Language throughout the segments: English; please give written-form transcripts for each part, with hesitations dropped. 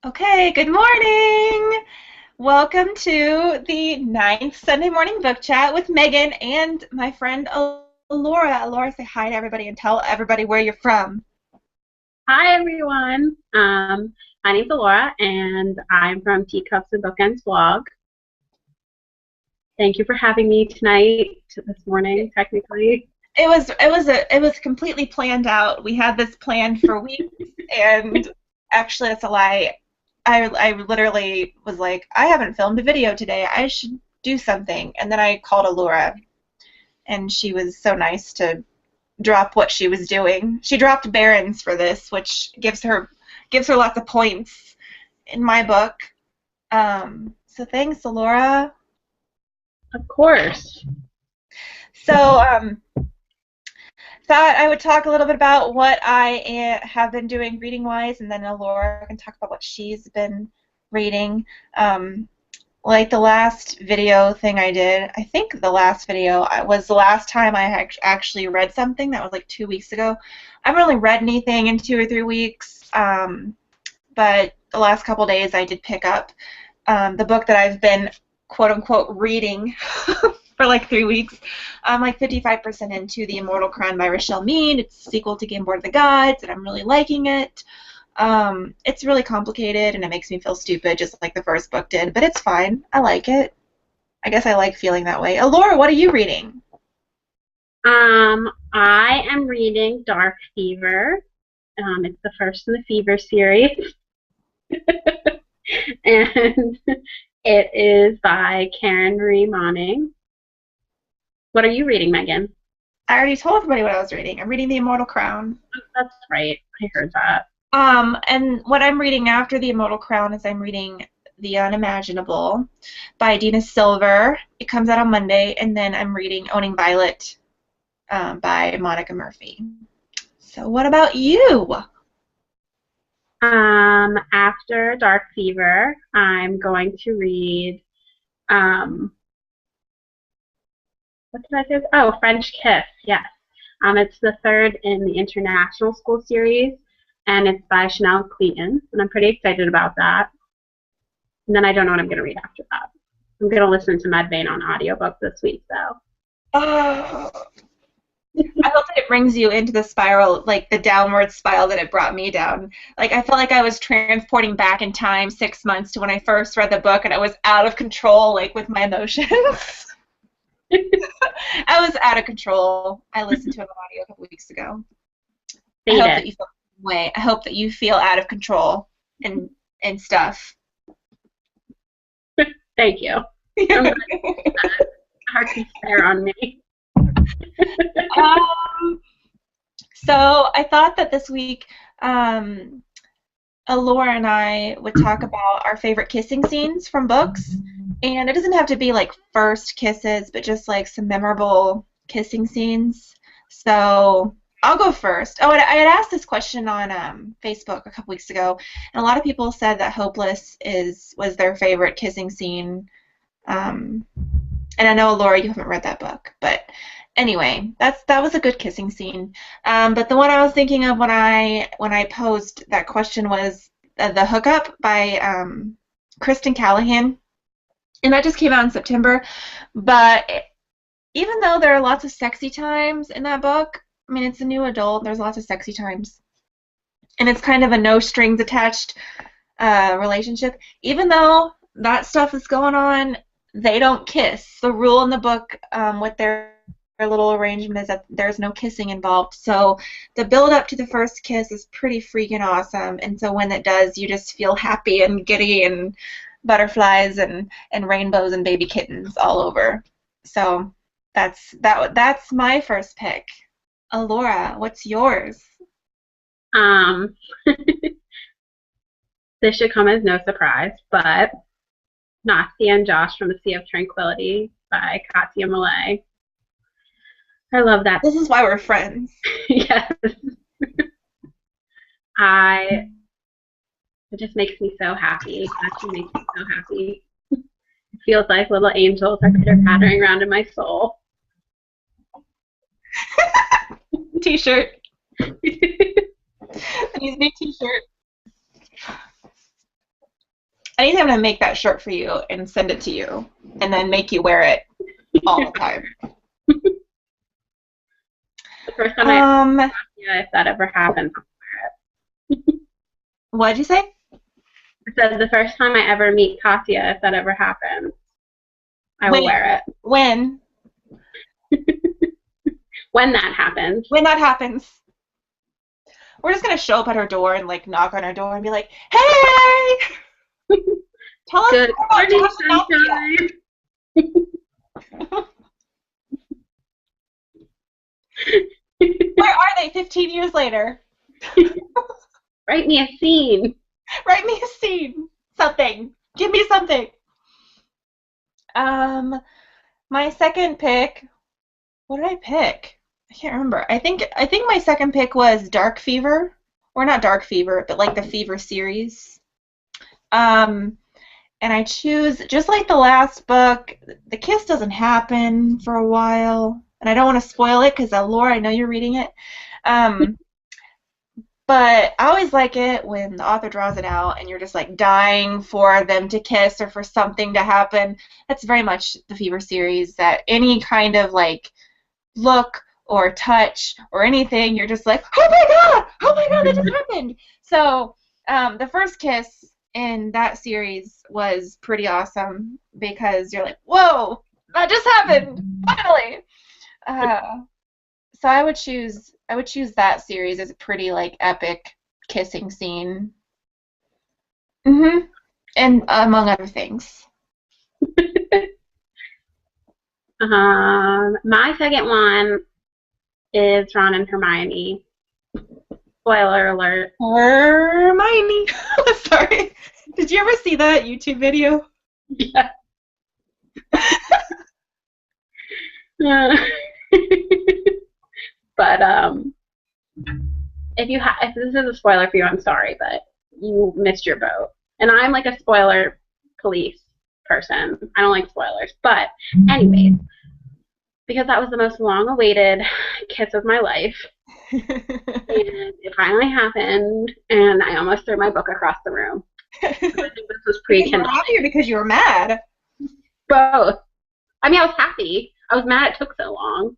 Okay, good morning. Welcome to the ninth Sunday morning book chat with Megan and my friend Allura. Allura, say hi to everybody and tell everybody where you're from. Hi everyone. My name's Allura and I'm from Teacups and Bookends blog. Thank you for having me tonight, this morning, technically. It was completely planned out. We had this planned for weeks, and actually, that's a lie. I literally was like, I haven't filmed a video today. I should do something, and then I called Allura, and she was so nice to drop what she was doing. She dropped Barons for this, which gives her lots of points in my book. So thanks, Laura. Of course. So thought I would talk a little bit about what I have been doing reading wise, and then Laura can talk about what she's been reading. Like the last video thing I did, I think the last video was the last time I actually read something. That was like 2 weeks ago. I haven't really read anything in 2 or 3 weeks, but the last couple days I did pick up the book that I've been quote unquote reading for like 3 weeks. I'm like 55% into The Immortal Crown by Rochelle Mead. It's a sequel to Game Board of the Gods, and I'm really liking it. It's really complicated, and it makes me feel stupid, just like the first book did, but it's fine. I like it. I guess I like feeling that way. Laura, what are you reading? I am reading Dark Fever. It's the first in the Fever series. And it is by Karen Marie Moning. What are you reading, Megan? I already told everybody what I was reading. I'm reading The Immortal Crown. That's right. I heard that. And what I'm reading after The Immortal Crown is I'm reading The Unimaginable by Dina Silver. It comes out on Monday, and then I'm reading Owning Violet by Monica Murphy. So what about you? After Dark Fever, I'm going to read, what did I say? Oh, French Kiss, yes. It's the third in the International School series, and it's by Chanel Cleaton, and I'm pretty excited about that. And then I don't know what I'm going to read after that. I'm going to listen to Mudvayne on audiobook this week, though. Oh, I hope that it brings you into the spiral, like the downward spiral that it brought me down. Like I felt like I was transporting back in time 6 months to when I first read the book, and I was out of control, like with my emotions. I was out of control. I listened to an audio a couple weeks ago. I Fade hope it. that you feel the same way. I hope that you feel out of control and stuff. Thank you. I'm glad heart can spare on me. um, so I thought that this week, Laura and I would talk about our favorite kissing scenes from books, and it doesn't have to be like first kisses, but just like some memorable kissing scenes. So I'll go first. Oh, and I had asked this question on Facebook a couple weeks ago, and a lot of people said that Hopeless was their favorite kissing scene. And I know, Laura, you haven't read that book, but anyway, that was a good kissing scene. But the one I was thinking of when I posed that question was the Hookup by Kristen Callahan, and that just came out in September. But even though there are lots of sexy times in that book, I mean, it's a new adult. There's lots of sexy times, and it's kind of a no strings attached relationship. Even though that stuff is going on, they don't kiss. The rule in the book with their little arrangement is that there's no kissing involved. So the build up to the first kiss is pretty freaking awesome. And so when it does, you just feel happy and giddy and butterflies and rainbows and baby kittens all over. So that's my first pick. Allura, what's yours? Um, this should come as no surprise, but Nazi and Josh from the Sea of Tranquility by Katya Millay. I love that. This is why we're friends. Yes. It just makes me so happy. It actually makes me so happy. It feels like little angels are pitter-pattering around in my soul. T-shirt. Needs a new T-shirt. Anything, I'm gonna make that shirt for you and send it to you, and then make you wear it all the time. The first time I Um, yeah, if that ever happens. what'd you say? I said the first time I ever meet Katya, if that ever happens, I will When? wear When? it. When that happens. When that happens, we're just gonna show up at her door and like knock on her door and be like, "Hey, tell us Good more about morning, Josh and sunshine. Althea. Where are they 15 years later? Write me a scene. Write me a scene. Something. Give me something." Um, my second pick. What did I pick? I can't remember. I think my second pick was Dark Fever, or not Dark Fever, but like the Fever series. Um, and I choose just like the last book. The kiss doesn't happen for a while, and I don't want to spoil it because Laura, I know you're reading it. Um, but I always like it when the author draws it out and you're just like dying for them to kiss or for something to happen. That's very much the Fever series. That any kind of like look or touch or anything, you're just like, oh my god, that just happened. So the first kiss in that series was pretty awesome because you're like, whoa, that just happened, finally. Uh, so I would choose that series as a pretty like epic kissing scene. And among other things. My second one is Ron and Hermione. Spoiler alert. Hermione. Sorry. Did you ever see that YouTube video? Yeah. But if this is a spoiler for you, I'm sorry, but you missed your boat. And I'm like a spoiler police person. I don't like spoilers. But anyways, because that was the most long-awaited kiss of my life, and it finally happened, and I almost threw my book across the room. I think this was Because you were pre-Kindle. happy or because you were mad? Both. I mean, I was happy. I was mad it took so long.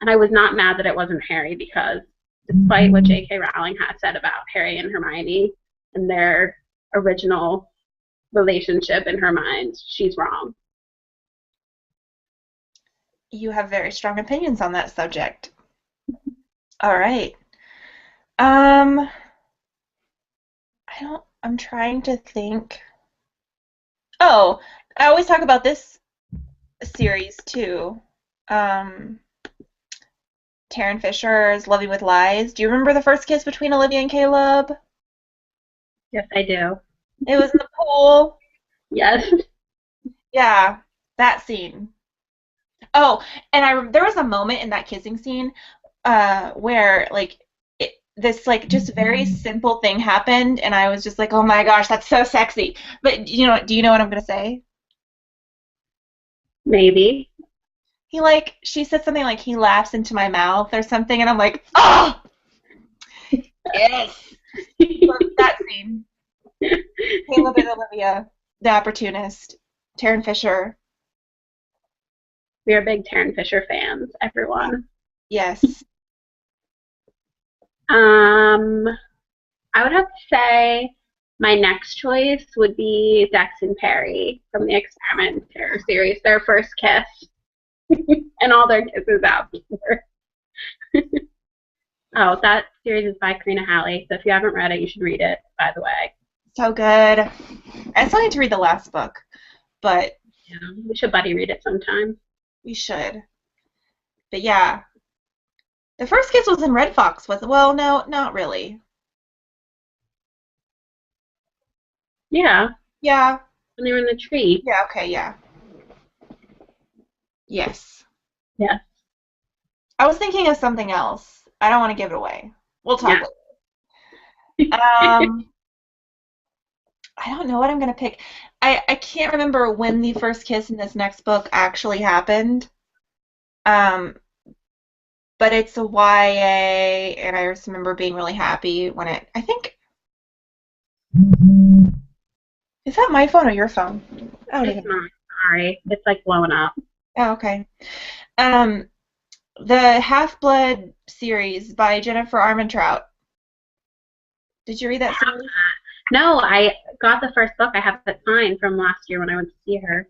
And I was not mad that it wasn't Harry because despite what J.K. Rowling has said about Harry and Hermione and their original relationship in her mind, she's wrong. You have very strong opinions on that subject. All right. Um, I'm trying to think. Oh, I always talk about this series too. Um, Taryn Fisher's Loving with Lies. Do you remember the first kiss between Olivia and Caleb? Yes, I do. It was in the pool. Yes. Yeah, that scene. Oh, and there was a moment in that kissing scene where like this like just very simple thing happened, and I was just like, oh my gosh, that's so sexy. But do you know what I'm gonna say? Maybe. She said something like he laughs into my mouth or something, and I'm like, oh yes, that scene. Caleb and Olivia, the opportunist, Taryn Fisher. We are big Taryn Fisher fans, everyone. Yes. Um, I would have to say my next choice would be Dex and Perry from the Experimenter series, their first kiss, and all their kisses after. Oh, that series is by Karina Halley, so if you haven't read it, you should read it, by the way. So good. I still need to read the last book, but Yeah, we should buddy read it sometime. we should. But yeah, the first kiss was in Red Fox, was it? Well, no, not really. Yeah, Yeah. when they were in the tree. Yeah, okay, yeah. Yes. Yeah. I was thinking of something else. I don't want to give it away. We'll talk Yeah. later. I don't know what I'm gonna pick. I can't remember when the first kiss in this next book actually happened. Um, but it's a YA, and I just remember being really happy when I think Is that my phone or your phone? I don't It's even know. not. Sorry. It's like blowing up. Oh, okay. Um, the Half-Blood series by Jennifer Armentrout. Did you read that series? No, I got the first book. I have it signed from last year when I went to see her.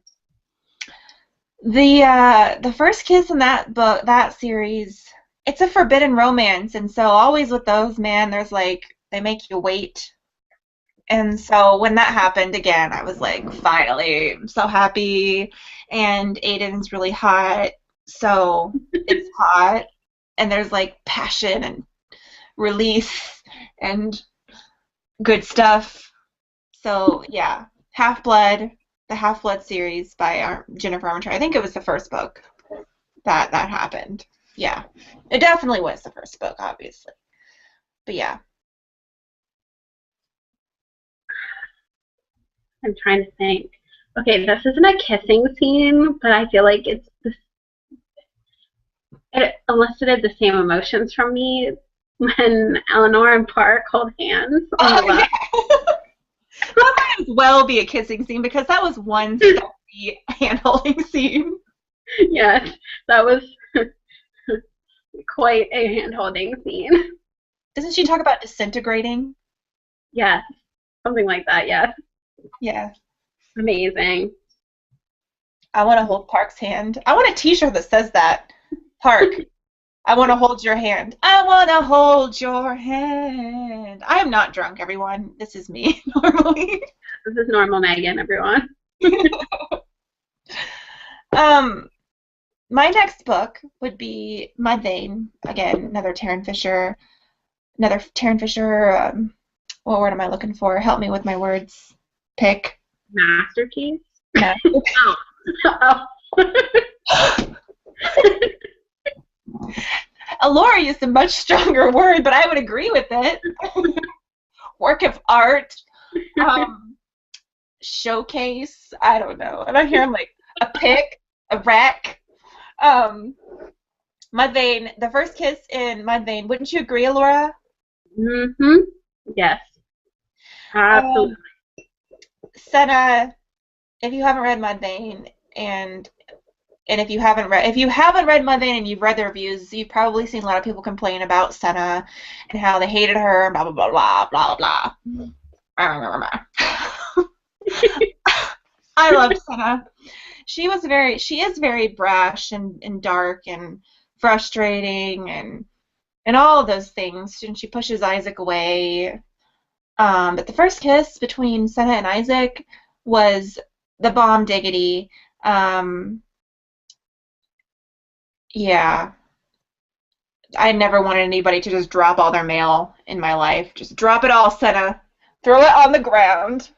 The first kiss in that book, that series, it's a forbidden romance, and so always with those, man, there's like they make you wait. And so when that happened again, I was like, finally, I'm so happy. And Aiden's really hot, so it's hot, and there's like passion and release and good stuff. So yeah, Half-Blood, the Half-Blood series by Jennifer Armentrout. I think it was the first book that happened. Yeah, it definitely was the first book, obviously. But yeah, I'm trying to think. Okay, this isn't a kissing scene, but I feel like it elicited the same emotions from me when Eleanor and Park hold hands on the oh, left. yeah. That might as well be a kissing scene because that was one sexy hand-holding scene. Yes, that was quite a hand-holding scene. Doesn't she talk about disintegrating? Yes, something like that. Yes, Yeah. amazing. I want to hold Park's hand. I want a t-shirt that says that. Park, I want to hold your hand. I want to hold your hand. I am not drunk, everyone. This is me normally. This is normal Megan, everyone. Um, my next book would be Mudvayne. Again, another Taryn Fisher. What word am I looking for? Help me with my words. Pick. Masterpiece. No. Oh. Allura used a much stronger word, but I would agree with it. Work of art. Showcase. I don't know. And I hear him like a pick, a wreck. Um, Mudvayne. The first kiss in Mudvayne. Wouldn't you agree, Allura? Mm-hmm. Yes, absolutely. Um, Senna. If you haven't read Mudvayne, and if you haven't read Mudvayne and you've read the reviews, you've probably seen a lot of people complain about Senna and how they hated her, blah blah blah blah blah blah. I loved Senna. She is very brash and dark and frustrating and all of those things. And she pushes Isaac away. But the first kiss between Senna and Isaac was the bomb diggity. Um, yeah, I never wanted anybody to just drop all their mail in my life. Just drop it all, Senna. Throw it on the ground.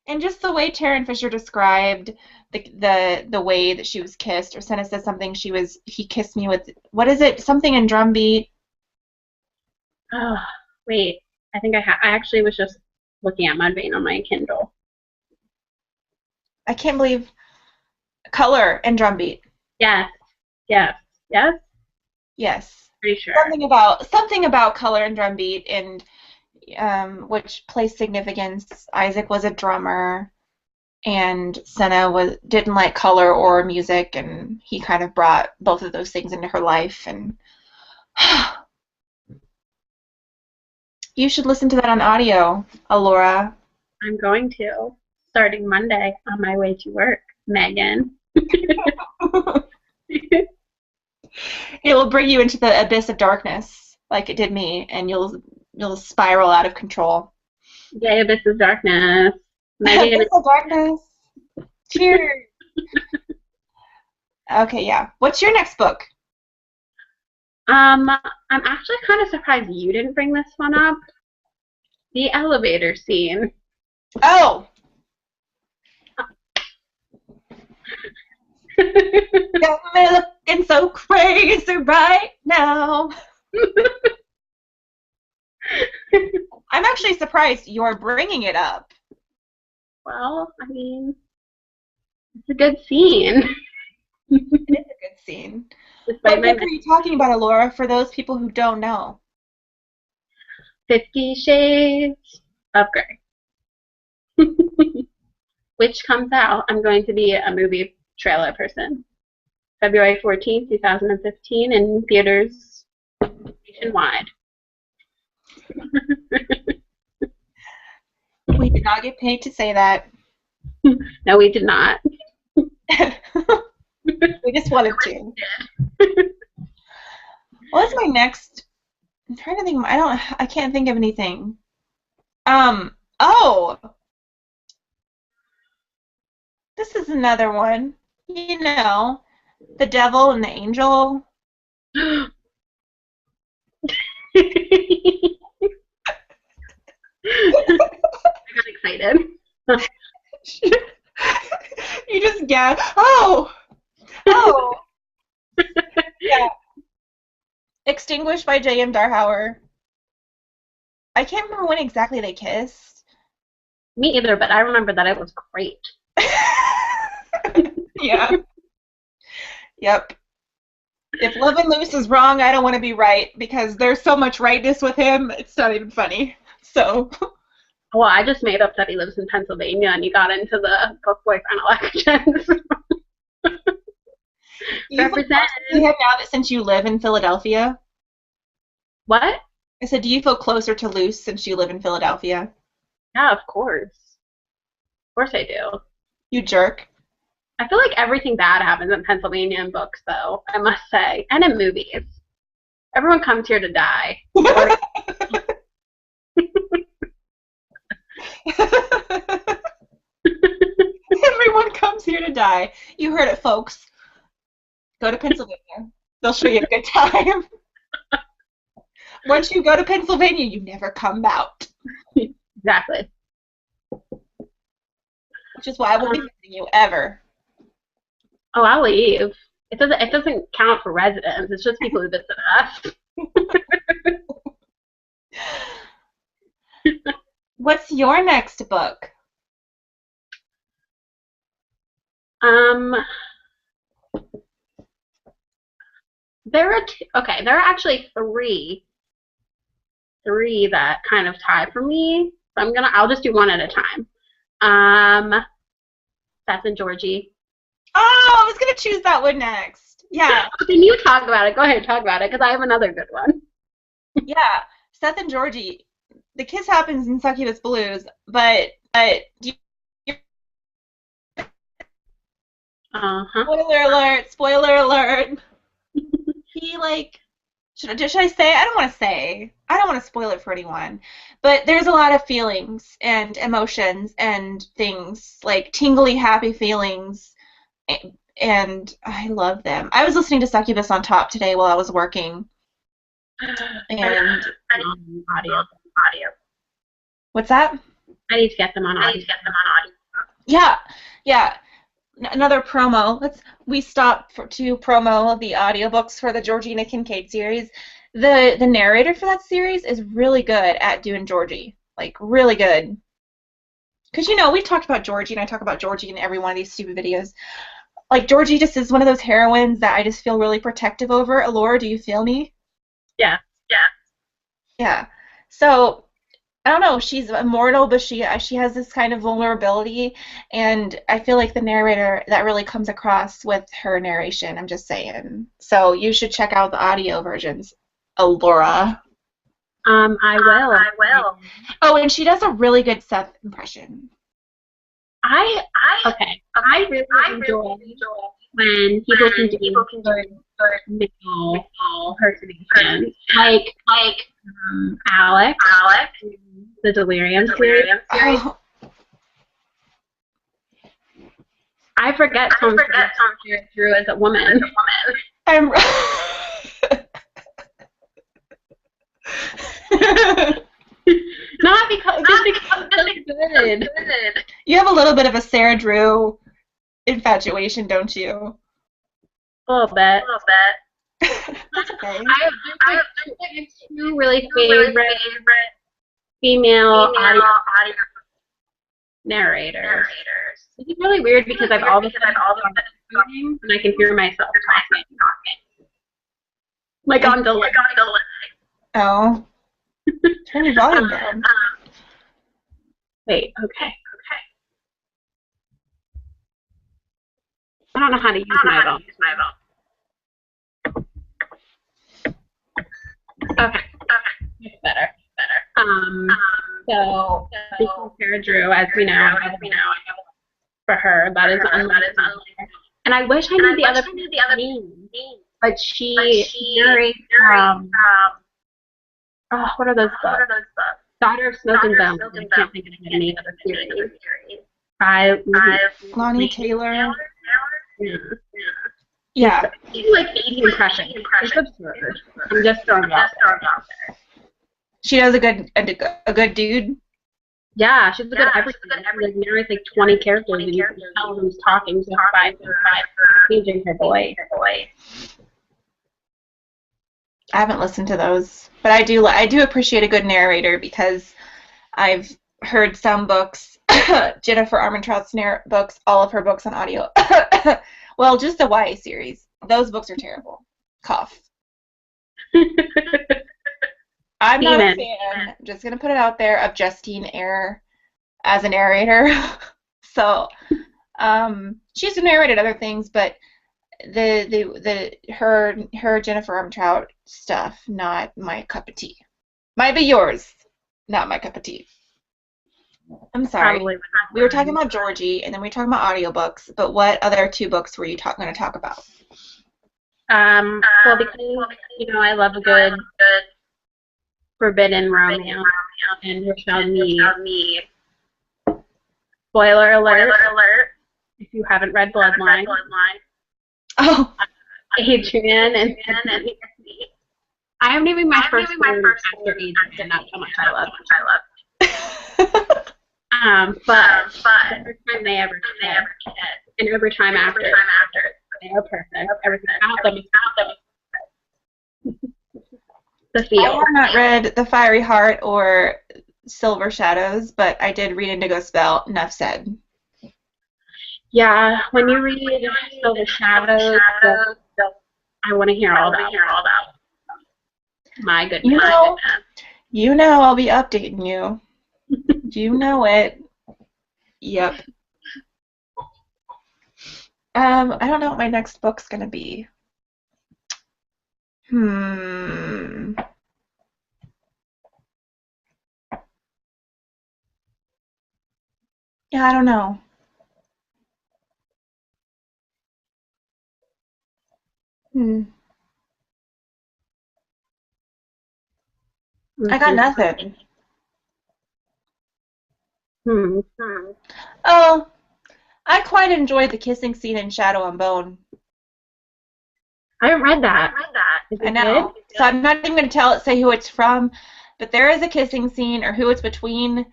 And just the way Taryn Fisher described the way that she was kissed, or Senna said something he kissed me with, what is it? Something in drumbeat. Oh, wait. I actually was just looking at Mudvayne on my Kindle. I can't believe color and drumbeat. Yes, yes, yes. Yes. Pretty sure. Something about color and drumbeat and which placed significance. Isaac was a drummer and Senna didn't like color or music, and he kind of brought both of those things into her life. And you should listen to that on audio, Allura. I'm going to starting Monday on my way to work, Megan. It will bring you into the abyss of darkness, like it did me, and you'll spiral out of control. Yay, Abyss of Darkness. Megan. Abyss of darkness. Cheers. Okay, yeah. What's your next book? I'm actually kind of surprised you didn't bring this one up. The elevator scene. Oh, got me looking so crazy right now. I'm actually surprised you're bringing it up. Well, I mean, it's a good scene. It is a good scene. Despite What my book are you talking about, Allura, for those people who don't know? 50 Shades of Grey. Which comes out, I'm going to be a movie trailer person. February 14th, 2015 in theaters nationwide. We did not get paid to say that. No, we did not. We just wanted to. What's my next? I'm trying to think. I can't think of anything. Oh, this is another one. You know, the devil and the angel. I got excited. You just get, oh, yeah. Extinguished by J.M. Darhauer. I can't remember when exactly they kissed. Me either, but I remember that it was great. Yeah. Yep. If Lovin' Loose is wrong, I don't want to be right because there's so much rightness with him, it's not even funny. So. Well, I just made up that he lives in Pennsylvania and he got into the book boyfriend elections. Represent. Do you feel now that since you live in Philadelphia? What? I said, do you feel closer to Luce since you live in Philadelphia? Yeah, of course. Of course I do. You jerk. I feel like everything bad happens in Pennsylvania in books, though, I must say. And in movies. Everyone comes here to die. Everyone comes here to die. You heard it, folks. Go to Pennsylvania. They'll show you a good time. Once you go to Pennsylvania, you never come out. Exactly. Which is why I won't be visiting you ever. Oh, I'll leave. It doesn't count for residents. It's just people who visit us. What's your next book? There are actually three that kind of tie for me. So I'll just do one at a time. Seth and Georgie. Oh, I was gonna choose that one next. Yeah. Can you talk about it? Go ahead, talk about it, because I have another good one. Yeah, Seth and Georgie. The kiss happens in Succubus Blues, but spoiler alert! Spoiler alert! He should I say? I don't want to say. I don't want to spoil it for anyone. But there's a lot of feelings and emotions and things like tingly, happy feelings. And I love them. I was listening to Succubus on Top today while I was working. And audio. What's that? I need to get them on audio. Yeah. Another promo. We stopped to promo the audiobooks for the Georgina Kincaid series. The narrator for that series is really good at doing Georgie. Like, really good. Because, we've talked about Georgie, and I talk about Georgie in every one of these stupid videos. Like, Georgie just is one of those heroines that I just feel really protective over. Allura, do you feel me? Yeah. Yeah. So, I don't know, she's immortal, but she has this kind of vulnerability, and I feel like the narrator, that really comes across with her narration, I'm just saying. So, you should check out the audio versions, Allura. I will. Oh, and she does a really good Seth impression. I really enjoy when people can do male impersonation, like Alex, the Delirium series. Oh. I forget Tom Drew as a woman. I'm. Not because it's good. You have a little bit of a Sarah Drew infatuation, don't you? A little bit. That's okay. I have two really favorite female audio narrators. It's really weird because I've all of a sudden talking and I can hear myself talking. Like on delay. Oh. Turn your volume down. Wait, okay. I don't know how to use my phone. Okay. It's better. Um, so because Sarah Drew, as we know, I have a for her. That is unlikely. And I wish I knew the other name, but she narrates what are those books? Daughter of Smoke and Bone. I can't think of the name of the series. Lonnie Taylor. Yeah. She's like 80 impressions. It's absurd. I'm just throwing it out there. She does a good dude. Yeah, she's a good everything. She narrates like 20 characters and you can tell who's talking just by changing her voice. I haven't listened to those, but I do appreciate a good narrator because I've heard some books, Jennifer Armentrout's books, all of her books on audio. Well, just the YA series. Those books are terrible. Cough. I'm not a fan, I'm just going to put it out there, of Justine Eyre as a narrator. So, she's narrated other things, but her Jennifer Armentrout stuff, not my cup of tea. Might be yours, not my cup of tea. I'm sorry. We were talking about Georgie, and then we were talking about audiobooks, but what other two books were you going to talk about? Well, because, I love a good forbidden romance, and we shall meet. Spoiler alert, if you haven't read Bloodline. Oh. Adrian and I haven't even my first word after Adrian, that's how much I love. But every time they ever kiss, and every time after, they are perfect. Everything about them is the feel. I have not read The Fiery Heart or Silver Shadows, but I did read Indigo Spell. Enough said. Yeah, when you read Silver Shadows, I want to hear all that. My goodness. You know I'll be updating you. You know it. Yep. I don't know what my next book's gonna be. Yeah, I don't know. I got nothing. Oh, I quite enjoyed the kissing scene in Shadow and Bone. I haven't read that. I know. Good? So I'm not even going to say who it's from, but there is a kissing scene, or who it's between,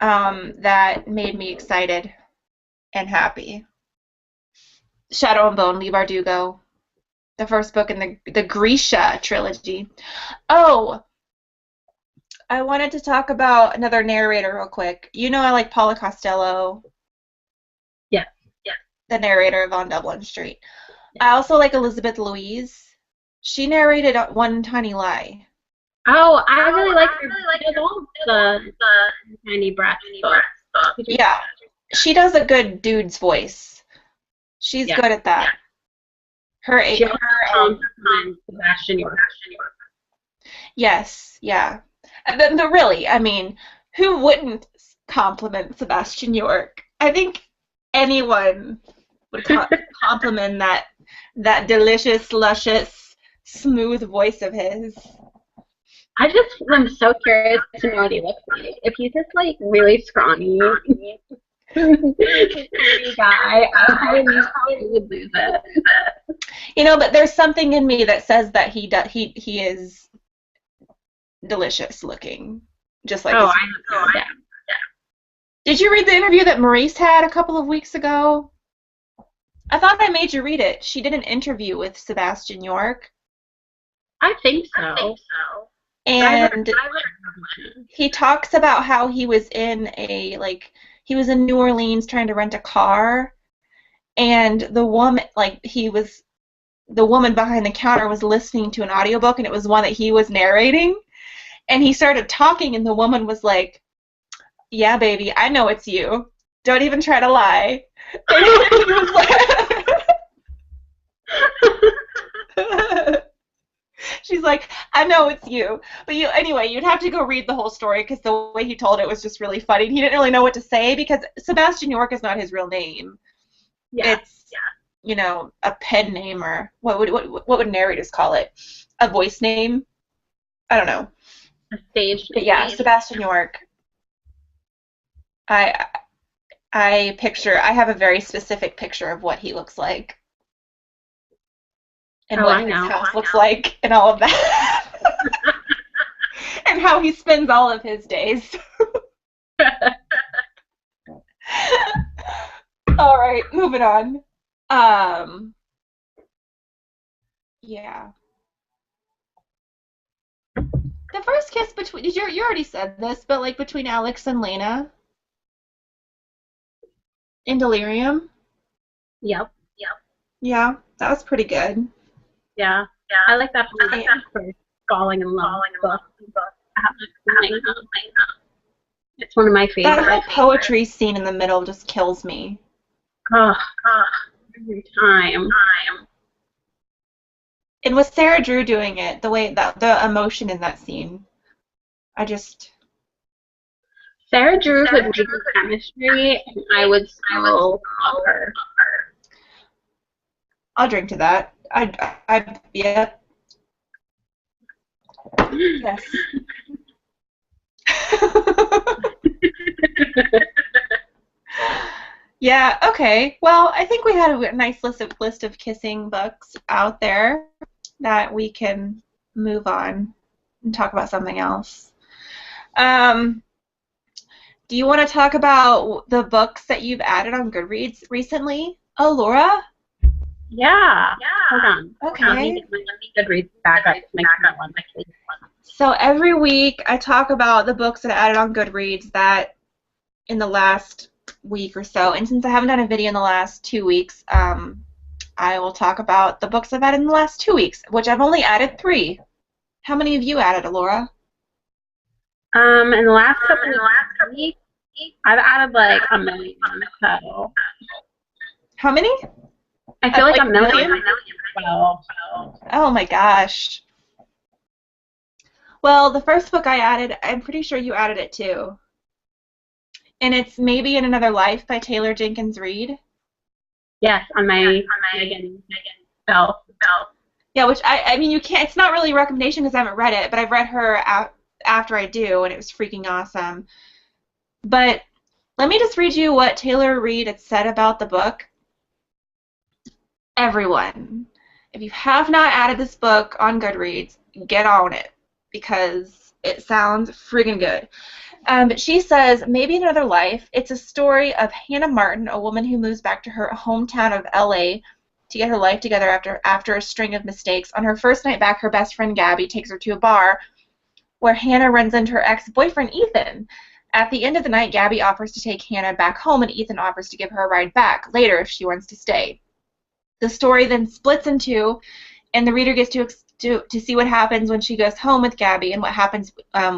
that made me excited and happy. Shadow and Bone, Leigh Bardugo. The first book in the Grisha trilogy. Oh, I wanted to talk about another narrator real quick. You know I like Paula Costello. Yeah. The narrator of On Dublin Street. I also like Elizabeth Louise. She narrated One Tiny Lie. Oh, I really like her. She does all the Tiny Brat books. Yeah. She does a good dude's voice. She's good at that. Sebastian York. Yes, yeah. But really, I mean, who wouldn't compliment Sebastian York? I think anyone would compliment that delicious, luscious, smooth voice of his. I just am so curious to know what he looks like. If he's just like really scrawny guy, I would lose it. But there's something in me that says that he is delicious looking, just like. Yeah. Did you read the interview that Maurice had a couple of weeks ago? I thought I made you read it. She did an interview with Sebastian York. I think so. And he talks about how he was in New Orleans trying to rent a car, and the woman behind the counter was listening to an audiobook, and it was one that he was narrating, and he started talking, and the woman was like, "Yeah, baby, I know it's you. Don't even try to lie." And he was like, She's like, I know it's you, but anyway. You'd have to go read the whole story because the way he told it was just really funny. He didn't really know what to say because Sebastian York is not his real name. Yeah. It's a pen name, or what would narrators call it? A voice name? I don't know. A stage But name. yeah, Sebastian York. I I have a very specific picture of what he looks like and Oh, what I his know. house looks like and all of that. And how he spends all of his days. All right, moving on. Um, yeah. The first kiss between you already said this, but like between Alex and Lena in Delirium. Yep. Yeah, that was pretty good. Yeah. I like that one Yeah. for falling in love book. It's one of my That whole favorites. poetry scene in the middle just kills me. Oh, every time. And with Sarah Drew doing it, the way that the emotion in that scene, I just Sarah Drew would do chemistry, and I would so love her. I'll drink to that. Yeah. Yes. Yeah, okay. Well, I think we had a nice list of kissing books out there that we can move on and talk about something else. Um, do you want to talk about the books that you've added on Goodreads recently? Allura? Yeah. Hold on. Okay. Let me get my Goodreads back up to make sure that one. So every week I talk about the books that I added on Goodreads that in the last week or so. And since I haven't done a video in the last 2 weeks, I will talk about the books I've added in the last 2 weeks, which I've only added 3. How many of you added, Allura? In the last couple of weeks, I've added like a million. So How many? I feel like Like a million. million? Well, Oh my gosh. Well, the first book I added, I'm pretty sure you added it too. And it's Maybe in Another Life by Taylor Jenkins Reid. yes, on my Megan bell. Yeah, which I mean, you can't, it's not really a recommendation because I haven't read it, but I've read her after I do, and it was freaking awesome. But let me just read you what Taylor Reid had said about the book. Everyone, if you have not added this book on Goodreads, get on it because it sounds friggin' good. But she says, Maybe in Another Life, it's a story of Hannah Martin, a woman who moves back to her hometown of LA to get her life together after a string of mistakes. On her first night back, her best friend Gabby takes her to a bar where Hannah runs into her ex-boyfriend Ethan. At the end of the night, Gabby offers to take Hannah back home, and Ethan offers to give her a ride back later if she wants to stay. The story then splits in two, and the reader gets to see what happens when she goes home with Gabby and what happens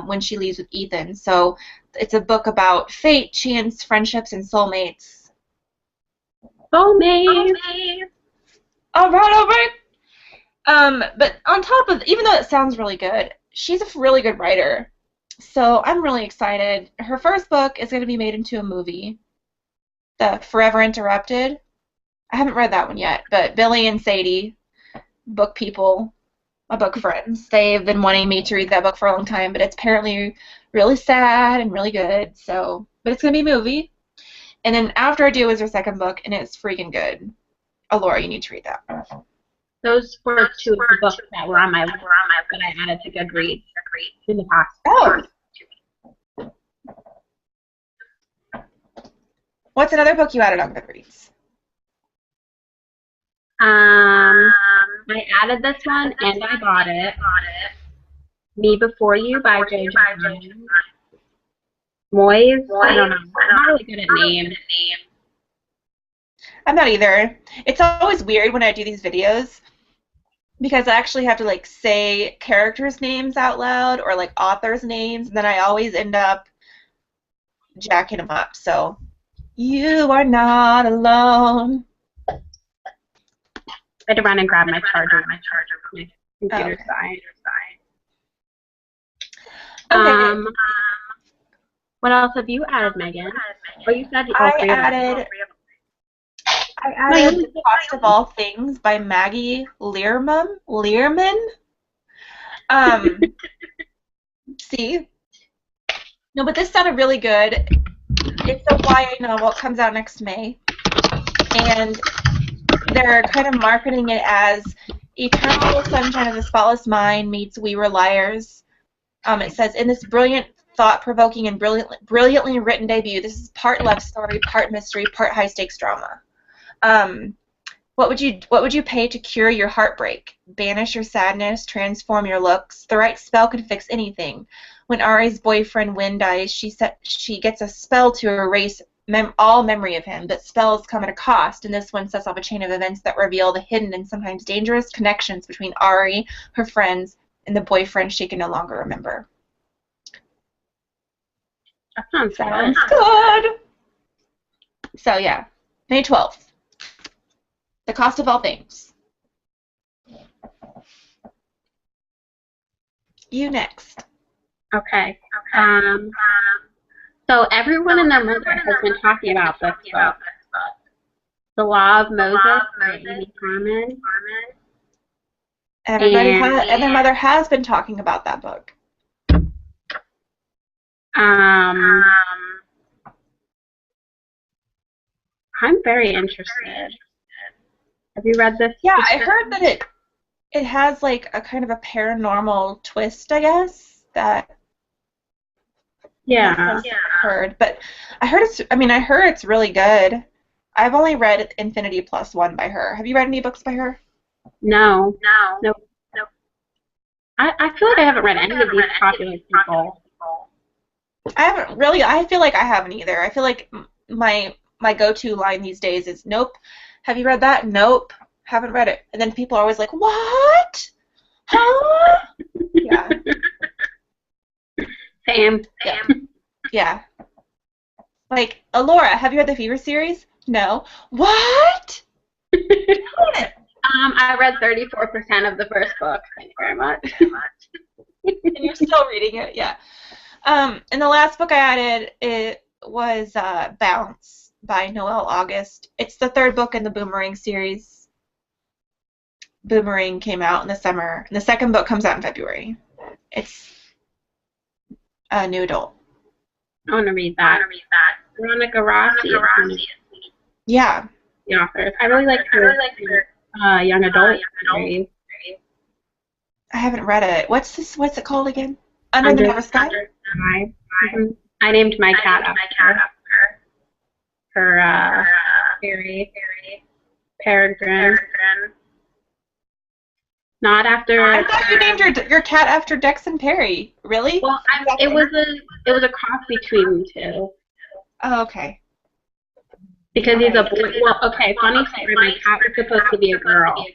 when she leaves with Ethan. So it's a book about fate, chance, friendships, and soulmates. Soulmates. All right. But on top of, even though it sounds really good, she's a really good writer. So I'm really excited. Her first book is going to be made into a movie, The Forever Interrupted. I haven't read that one yet, but Billy and Sadie, book people, my book friends, they've been wanting me to read that book for a long time, but it's apparently really sad and really good. So, but it's going to be a movie. And then After I Do is her second book, and it's freaking good. Allura, you need to read that. Those were two of the books that were on my list that I added to Goodreads in the past. Oh. What's another book you added on Goodreads? I added this one and I bought it. Me Before You by Georgie. Moyes. I don't know. I'm not really good at names. I'm not either. It's always weird when I do these videos because I actually have to like say characters' names out loud or like authors' names, and then I always end up jacking them up. So, you are not alone. I had to run and grab my charger. My computer Okay. side. Okay. What else have you added, Megan? Oh, you said all I three of them. added I No, you added The only said Cost of All Things by Maggie Learman. Um, see? No, but this sounded really good. It's a YA novel. It comes out next May. And they're kind of marketing it as Eternal Sunshine of the Spotless Mind meets We Were Liars. It says, in this brilliant, thought-provoking, and brilliantly written debut, this is part love story, part mystery, part high-stakes drama. What would you pay to cure your heartbreak? Banish your sadness, transform your looks. The right spell can fix anything. When Ari's boyfriend Wynn dies, she gets a spell to erase all memory of him, but spells come at a cost, and this one sets off a chain of events that reveal the hidden and sometimes dangerous connections between Ari, her friends, and the boyfriend she can no longer remember. that sounds Sounds good. So yeah, May 12th. The Cost of All Things. You next. Okay. So everyone and their mother has been talking about this book. The Law of Moses by Amy Carmen. Everybody And and their mother has been talking about that book. I'm very interested. Have you read this? Yeah, I heard that it has like a kind of a paranormal twist, I guess. That Yeah. heard, but I heard it's really good. I've only read Infinity Plus One by her. Have you read any books by her? No. I feel like I haven't read any of these popular people. I haven't really. I feel like I haven't either. I feel like my go-to line these days is, "Nope. Have you read that? Nope. Haven't read it." And then people are always like, "What? Huh?" Yeah. Same. Yeah. Like, Allura, have you read the Fever series? No. What? I read 34% of the first book. Thank you very much. And you're still reading it, yeah. And the last book I added was Bounce by Noelle August. It's the third book in the Boomerang series. Boomerang came out in the summer, and the second book comes out in February. It's a new adult. I want to read that. Veronica Rossi is one of Yeah. the authors. I really like her young adult series. I haven't read it. What's it called again? Under the Never Sky? I named my cat after her fairy, Peregrine. Not after. I thought you named your cat after Dex and Perry. Really? Well, it was a cross between the two. Oh, okay. Because he's a boy. Well, okay, funny story. My cat was supposed to be a girl.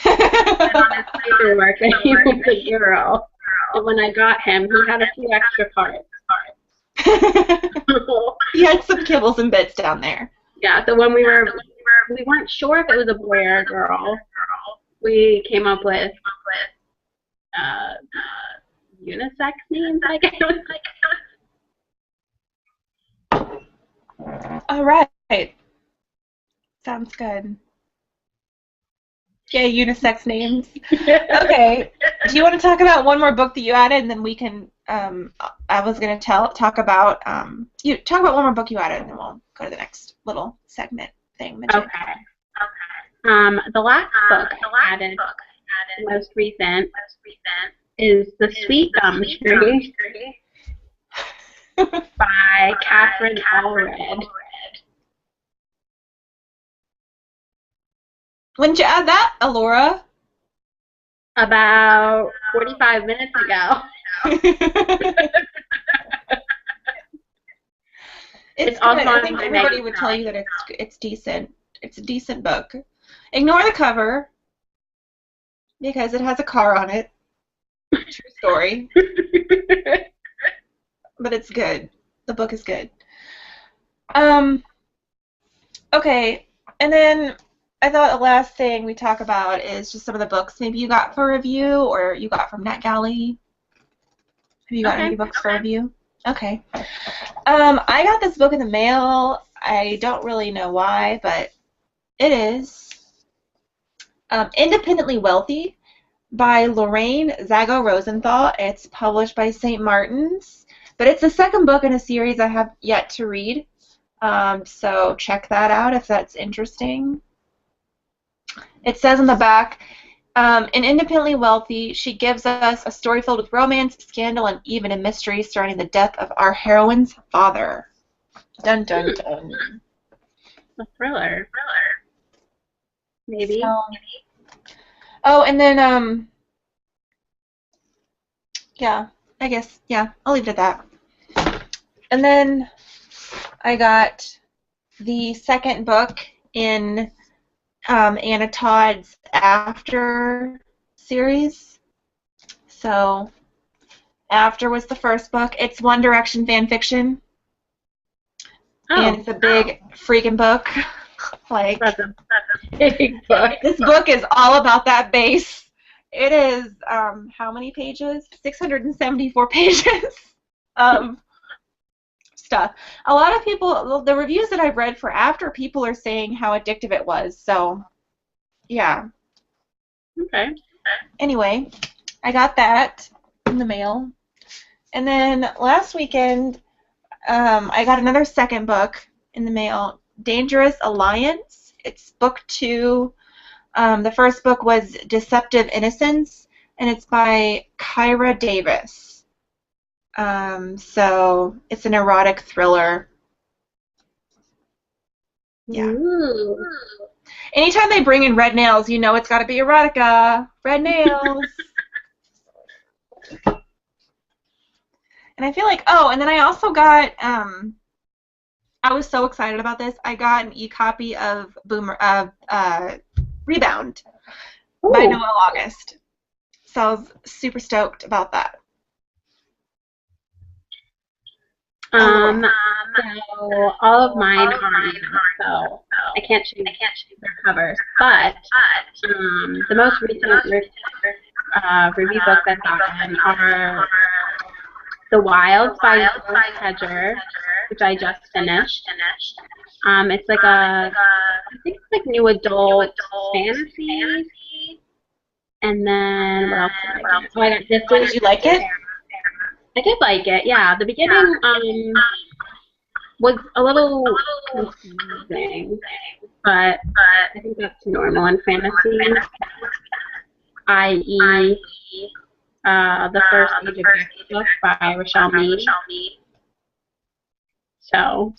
And on his paperwork, he was a girl. And when I got him, he had a few extra parts. He had some kibbles and bits down there. Yeah. So when we weren't sure if it was a boy or a girl. We came up with unisex names, I guess. All right. Sounds good. Yeah, unisex names. Okay. Do you want to talk about one more book that you added, and then we can? I was gonna talk about you talk about one more book you added, and then we'll go to the next little segment thing. Okay. The last book I added, the most recent, is The Sweet Gum Tree by Catherine Allred. When did you add that, Allura? About 45 minutes ago. It's good. I think everybody would tell you that it's decent. It's a decent book. Ignore the cover because it has a car on it. True story. But it's good. The book is good. Okay, and then I thought the last thing we talk about is just some of the books maybe you got for review or you got from NetGalley. Have you got any Okay. books for review? Okay. I got this book in the mail. I don't really know why, but it is Independently Wealthy by Lorraine Zago Rosenthal. It's published by St. Martin's, but it's the second book in a series I have yet to read. So check that out if that's interesting. It says on the back, in Independently Wealthy, she gives us a story filled with romance, scandal, and even a mystery surrounding the death of our heroine's father. Dun dun dun. A thriller. Maybe. So, oh, and then yeah, I guess yeah, I'll leave it at that. And then I got the second book in Anna Todd's After series. So After was the first book. It's One Direction fan fiction, and Oh, it's a big freaking book. Like that's a big book. this book is all about that bass. It is how many pages? 674 pages of stuff. A lot of people, the reviews that I've read for After, people are saying how addictive it was. So yeah. Okay. Anyway, I got that in the mail. And then last weekend, I got another second book in the mail, Dangerous Alliance. It's book 2. The first book was Deceptive Innocence, and it's by Kyra Davis. So it's an erotic thriller. Yeah. Ooh. Anytime they bring in red nails, you know it's got to be erotica. Red nails. And I feel like, oh, and then I also got, I was so excited about this. I got an e-copy of Rebound by Ooh. Noel August. So I was super stoked about that. Um, so all of mine are emails, so I can't choose their covers. But the most recent review books I've gotten are The Wilds by George Hedger, which I just finished. It's like I think it's like new adult fantasy. And then what else did I get? Oh, I got this Did is you like it? I did like it, yeah. The beginning was a little confusing, but I think that's normal in fantasy, i.e. The First Age of Death book by Rochelle Mead. So,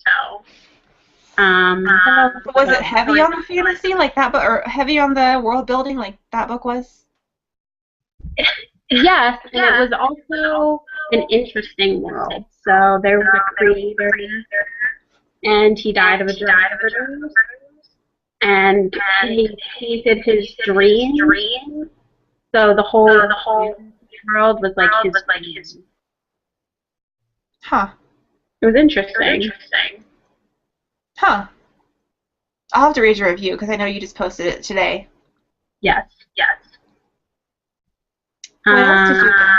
Was it heavy on the fantasy like that book, or heavy on the world building like that book was? yes, and it was also an interesting world. So there was a creator, and he died of a drug overdose, and he painted his dream. So the whole world was like his dream. Huh. It was interesting. Huh. I'll have to read your review because I know you just posted it today. Yes. What else did you get?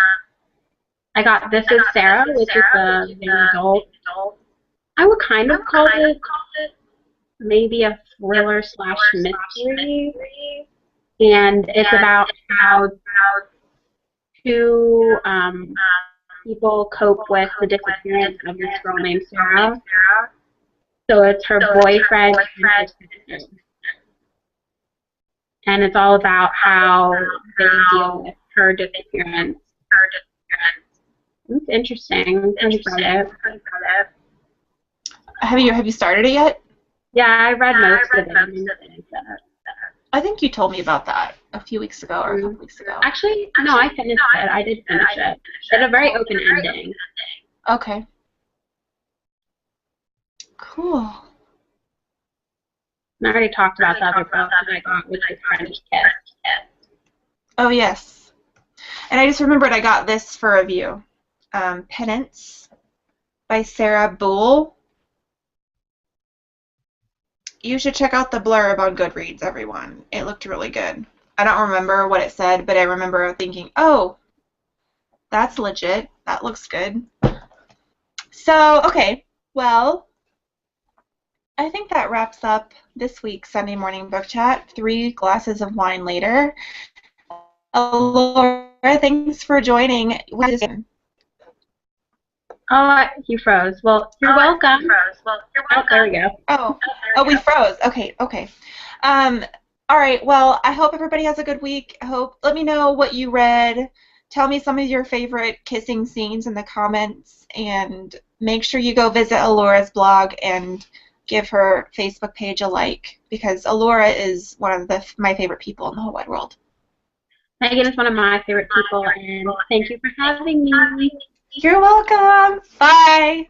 I got This Is Sarah, which is a young adult. I would kind of call it maybe a thriller / mystery, and it's about how two people cope with the disappearance of this girl named Sarah. So it's her boyfriend and her sister. And it's all about how they deal with her disappearance. It's interesting. I read it. Have you started it yet? Yeah, I read most of it. I think you told me about that a few weeks ago or a couple weeks ago. Actually, no, I finished it. I did finish it. It had a very open ending. Okay. Cool. And I already talked about the other book that I got, which was French Kiss. Oh, yes. And I just remembered I got this for review. Penance by Sarah Boole. You should check out the blurb on Goodreads, everyone. It looked really good. I don't remember what it said, but I remember thinking, oh, that's legit. That looks good. So, okay, well, I think that wraps up this week's Sunday morning book chat. 3 glasses of wine later. Laura, thanks for joining. Oh, you froze. Well, you're welcome. Oh, there we go. Oh, we froze. Okay, okay. Um, all right. Well, I hope everybody has a good week. Let me know what you read. Tell me some of your favorite kissing scenes in the comments, and make sure you go visit Allura's blog and give her Facebook page a like, because Allura is one of my favorite people in the whole wide world. Megan is one of my favorite people, and thank you for having me. You're welcome. Bye.